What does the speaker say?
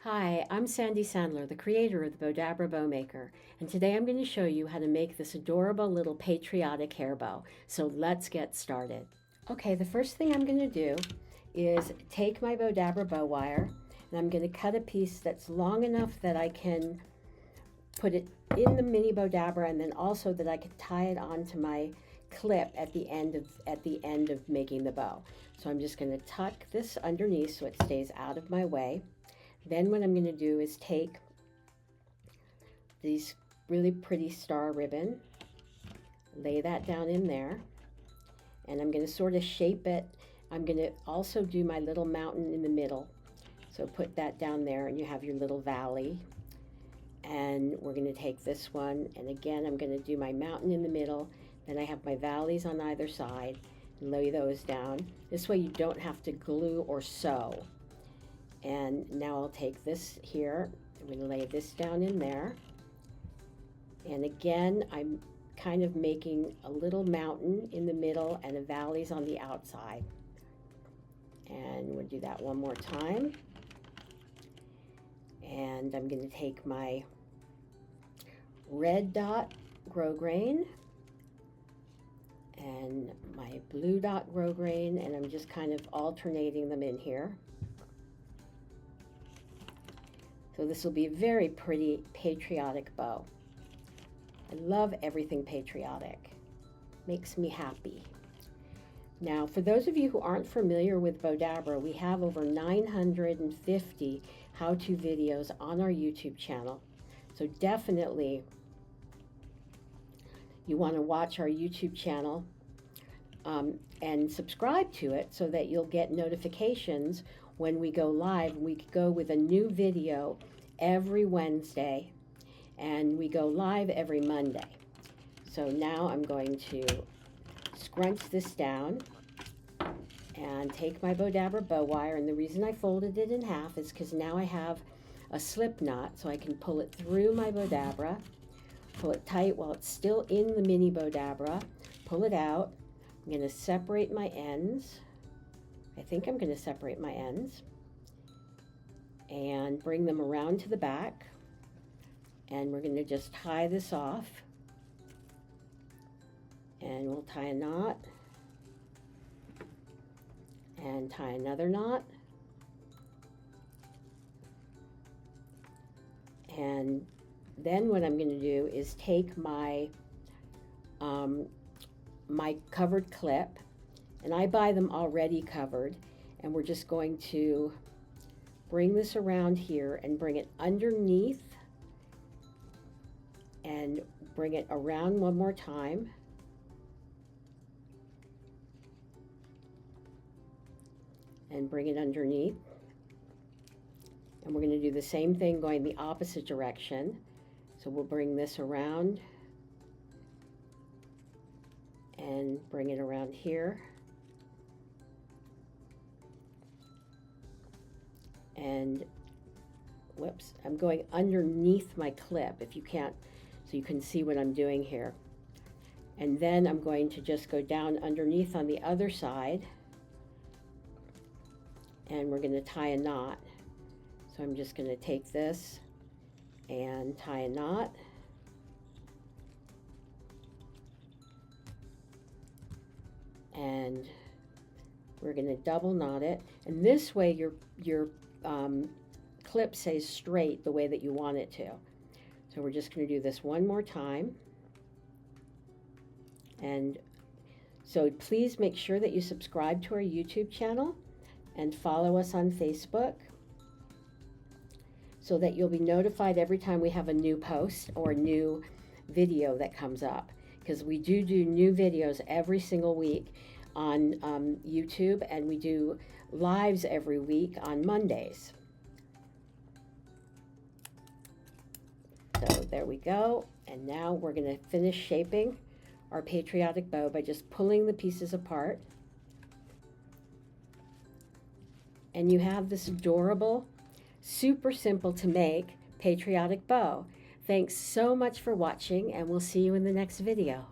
Hi, I'm Sandy Sandler, the creator of the Bowdabra Bow Maker, and today I'm going to show you how to make this adorable little patriotic hair bow. So let's get started. Okay, the first thing I'm going to do is take my Bowdabra Bow Wire, and I'm going to cut a piece that's long enough that I can put it in the mini Bowdabra, and then also that I can tie it onto my clip at the end of making the bow. So I'm just going to tuck this underneath so it stays out of my way. Then what I'm going to do is take these really pretty star ribbon, lay that down in there, and I'm going to sort of shape it. I'm going to also do my little mountain in the middle. So put that down there and you have your little valley. And we're going to take this one, and again I'm going to do my mountain in the middle. Then I have my valleys on either side, and lay those down. This way you don't have to glue or sew. And now I'll take this here, I'm going to lay this down in there. And again, I'm kind of making a little mountain in the middle and the valleys on the outside. And we'll do that one more time. And I'm going to take my red dot Grosgrain and my blue dot Grosgrain, and I'm just kind of alternating them in here. So this will be a very pretty patriotic bow. I love everything patriotic. Makes me happy. Now, for those of you who aren't familiar with Bowdabra, we have over 950 how-to videos on our YouTube channel. So definitely you want to watch our YouTube channel and subscribe to it so that you'll get notifications when we go live. We go with a new video every Wednesday, and we go live every Monday. So now I'm going to scrunch this down and take my Bowdabra bow wire, and the reason I folded it in half is because now I have a slip knot, so I can pull it through my Bowdabra, pull it tight while it's still in the mini Bowdabra, pull it out. I'm going to separate my ends. I think I'm going to separate my ends and bring them around to the back, and we're going to just tie this off, and we'll tie a knot and tie another knot, and then what I'm going to do is take my my covered clip, and I buy them already covered, and we're just going to bring this around here and bring it underneath and bring it around one more time. And bring it underneath. And we're going to do the same thing going the opposite direction. So we'll bring this around and bring it around here. And whoops, I'm going underneath my clip, if you can't, so you can see what I'm doing here. And then I'm going to just go down underneath on the other side, and we're going to tie a knot. So I'm just going to take this and tie a knot. And we're going to double knot it, and this way your clip stays straight the way that you want it to. So we're just going to do this one more time. And so please make sure that you subscribe to our YouTube channel and follow us on Facebook so that you'll be notified every time we have a new post or a new video that comes up, because we do new videos every single week on YouTube, and we do lives every week on Mondays. So there we go, and now we're going to finish shaping our patriotic bow by just pulling the pieces apart. And you have this adorable, super simple to make patriotic bow. Thanks so much for watching, and we'll see you in the next video.